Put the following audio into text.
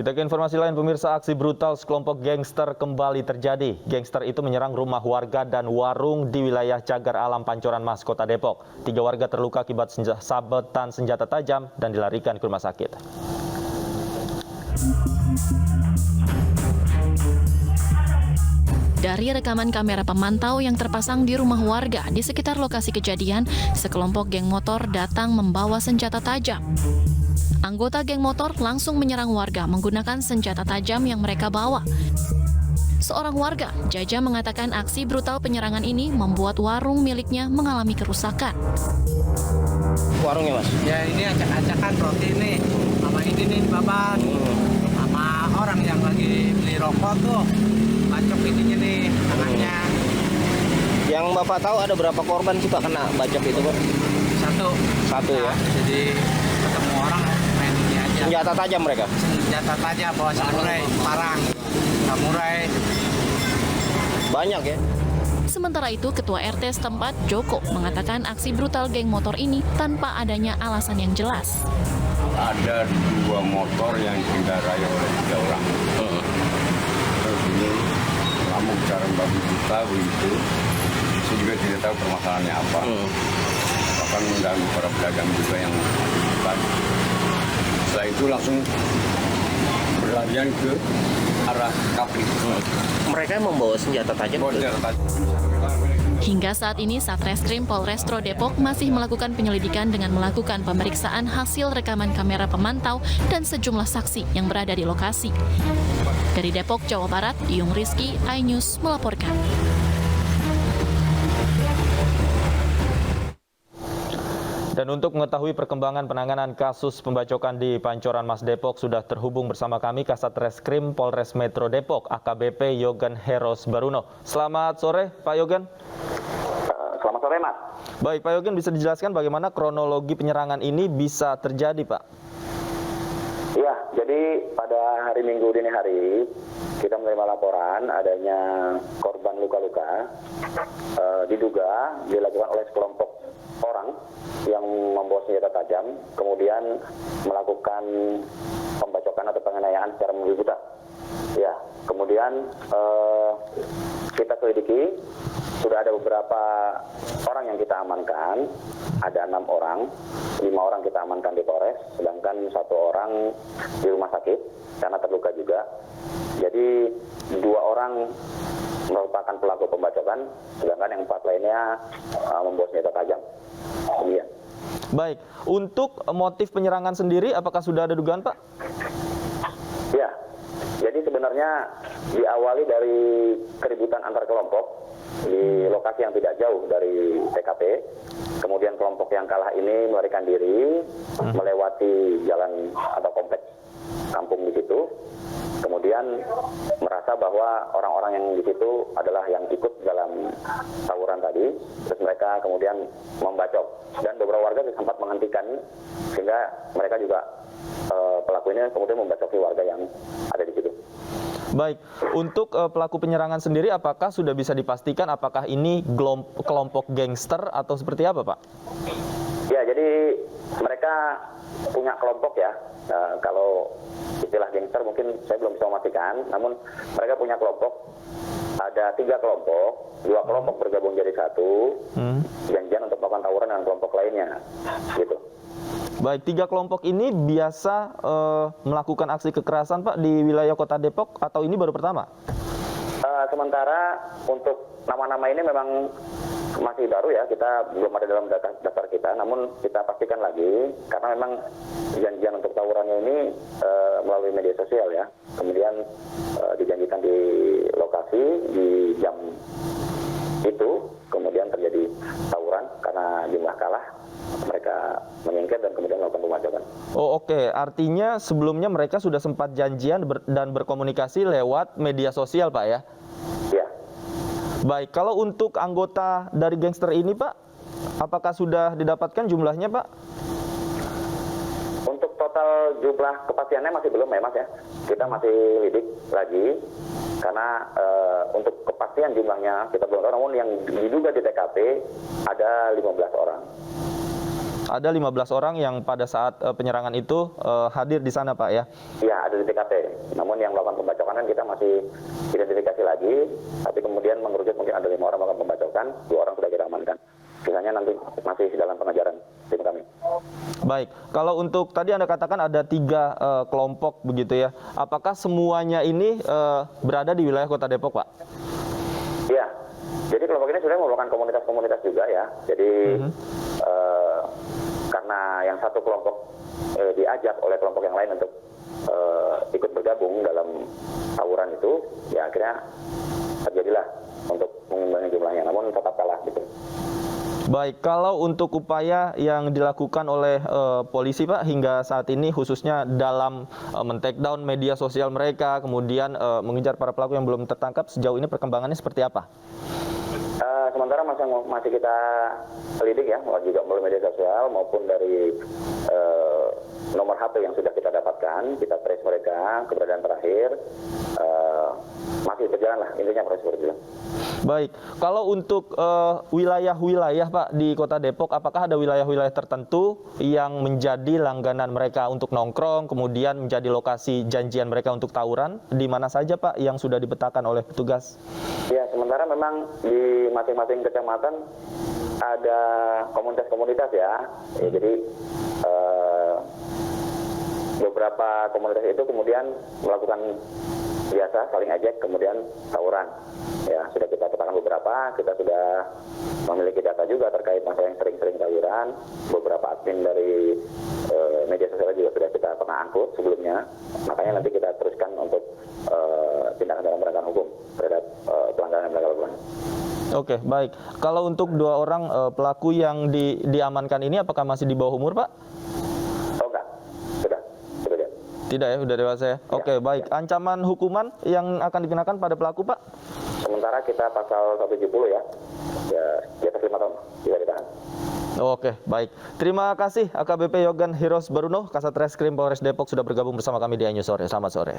Kita ke informasi lain, pemirsa. Aksi brutal sekelompok gangster kembali terjadi. Gangster itu menyerang rumah warga dan warung di wilayah Cagar Alam Pancoran Mas, Kota Depok. 3 warga terluka akibat sabetan senjata tajam dan dilarikan ke rumah sakit. Dari rekaman kamera pemantau yang terpasang di rumah warga di sekitar lokasi kejadian, sekelompok geng motor datang membawa senjata tajam. Anggota geng motor langsung menyerang warga menggunakan senjata tajam yang mereka bawa. Seorang warga, Jaja, mengatakan aksi brutal penyerangan ini membuat warung miliknya mengalami kerusakan. Warungnya, Mas? Ya, ini acak-acakan roti nih. Sama ini nih babat. Sama orang yang lagi beli rokok tuh. Bacok ininya nih, tangannya. Yang Bapak tahu ada berapa korban sih Pak kena bacok itu, Pak? Satu Ya? Jadi ketemu orang main ini aja. Senjata tajam mereka? Senjata tajam, bawa samurai, parang. Samurai. Banyak ya? Sementara itu, Ketua RT setempat, Joko, mengatakan aksi brutal geng motor ini tanpa adanya alasan yang jelas. Ada 2 motor yang dikendarai oleh 3 orang. Terus ini ngamuk cara babi buta begitu. Saya juga tidak tahu permasalahannya apa. Bahkan mengganggu para pedagang juga yang bukan. Setelah itu langsung berlarian ke arah Kapri. Mereka membawa senjata tajam? Hingga saat ini, Satreskrim Polrestro Depok masih melakukan penyelidikan dengan melakukan pemeriksaan hasil rekaman kamera pemantau dan sejumlah saksi yang berada di lokasi. Dari Depok, Jawa Barat, Yung Rizky, iNews melaporkan. Dan untuk mengetahui perkembangan penanganan kasus pembacokan di Pancoran Mas Depok, sudah terhubung bersama kami Kasat Reskrim Polres Metro Depok, AKBP Yogan Heros Baruno. Selamat sore, Pak Yogan. Selamat sore, Mas. Baik, Pak Yogan, bisa dijelaskan bagaimana kronologi penyerangan ini bisa terjadi, Pak? Ya, jadi pada hari Minggu dini hari kita menerima laporan adanya korban luka-luka diduga dilakukan oleh sekelompok orang yang membawa senjata tajam, kemudian melakukan pembacokan atau penganiayaan secara membabi buta. Ya, kemudian kita selidiki, sudah ada beberapa orang yang kita amankan, ada 6 orang, 5 orang kita amankan di Polres, sedangkan 1 orang di rumah sakit karena terluka juga. Jadi 2 orang merupakan pelaku pembacokan, sedangkan yang 4 lainnya membawa senjata tajam. Iya. Baik, untuk motif penyerangan sendiri, apakah sudah ada dugaan, Pak? Ya, jadi sebenarnya diawali dari keributan antar kelompok di lokasi yang tidak jauh dari TKP. Kemudian kelompok yang kalah ini melarikan diri, melewati jalan atau kompleks kampung di situ. Kemudian merasa bahwa orang-orang yang di situ adalah yang ikut dalam tawuran tadi, terus mereka kemudian membacok dan beberapa warga sempat menghentikan sehingga mereka juga pelaku ini kemudian membacoki warga yang ada di situ. Baik, untuk pelaku penyerangan sendiri apakah sudah bisa dipastikan apakah ini kelompok gangster atau seperti apa, Pak? Ya, jadi mereka punya kelompok ya. Kalau istilah gangster mungkin saya belum bisa memastikan, namun mereka punya kelompok. Ada 3 kelompok, 2 kelompok bergabung jadi 1, janjian untuk melakukan tawuran dengan kelompok lainnya, gitu. Baik, 3 kelompok ini biasa melakukan aksi kekerasan, Pak, di wilayah Kota Depok atau ini baru pertama? Sementara untuk nama-nama ini memang masih baru ya, kita belum ada dalam daftar kita, namun kita pastikan lagi karena memang janjian untuk tawurannya ini melalui media sosial ya, kemudian dijanjikan di lokasi di jam itu, kemudian terjadi tawuran karena jumlah kalah, mereka menyingkir dan kemudian melakukan pembacokan. Oh, oke. Artinya sebelumnya mereka sudah sempat janjian dan berkomunikasi lewat media sosial, Pak ya? Ya. Baik, kalau untuk anggota dari gangster ini, Pak, apakah sudah didapatkan jumlahnya, Pak? Untuk total jumlah kepastiannya masih belum ya, Mas ya. Kita masih lidik lagi karena untuk kepastian jumlahnya kita belum tahu, namun yang diduga di TKP ada 15 orang. ada 15 orang yang pada saat penyerangan itu hadir di sana, Pak, ya? Ya, ada di TKP. Namun yang melakukan pembacokan kan kita masih identifikasi lagi, tapi kemudian mengerucut mungkin ada 5 orang melakukan pembacokan, 2 orang sudah kita amankan. Sisanya nanti masih dalam pengejaran tim kami. Baik, kalau untuk tadi Anda katakan ada 3 kelompok begitu ya, apakah semuanya ini berada di wilayah Kota Depok, Pak? Ya, jadi kelompok ini sebenarnya merupakan komunitas-komunitas juga ya. Jadi karena yang satu kelompok diajak oleh kelompok yang lain untuk ikut bergabung dalam tawuran itu, ya akhirnya terjadilah untuk mengimbangi jumlahnya, namun tetap kalah gitu. Baik, kalau untuk upaya yang dilakukan oleh polisi, Pak, hingga saat ini khususnya dalam men-take down media sosial mereka, kemudian mengejar para pelaku yang belum tertangkap, sejauh ini perkembangannya seperti apa? Sementara masih kita lidik ya, juga melalui media sosial maupun dari nomor HP yang sudah kita dapatkan, kita trace mereka, keberadaan terakhir, masih berjalan lah, intinya proses berjalan. Baik, kalau untuk wilayah-wilayah, Pak, di Kota Depok, apakah ada wilayah-wilayah tertentu yang menjadi langganan mereka untuk nongkrong, kemudian menjadi lokasi janjian mereka untuk tawuran? Di mana saja, Pak, yang sudah dipetakan oleh petugas? Ya, sementara memang di masing-masing kecamatan ada komunitas-komunitas ya. Jadi beberapa komunitas itu kemudian melakukan biasa saling ejek, kemudian tawuran. Ya, sudah kita petakan beberapa, kita sudah memiliki data juga terkait masalah yang sering-sering tawuran. Beberapa admin dari media sosial juga sudah kita pernah angkut sebelumnya. Makanya nanti kita teruskan untuk tindakan dalam penegakan hukum terhadap pelanggaran yang mereka lakukan. Oke, baik. Kalau untuk 2 orang pelaku yang diamankan ini, apakah masih di bawah umur, Pak? Oh enggak, sudah. Tidak ya, sudah dewasa ya? Oke, baik. Ancaman hukuman yang akan dikenakan pada pelaku, Pak? Sementara kita pasal 170 ya, di atas 5 tahun bisa ditahan. Oke, baik. Terima kasih AKBP Yogan Hiros Baruno, Kasat Reskrim Polres Depok sudah bergabung bersama kami di iNews Sore. Selamat sore.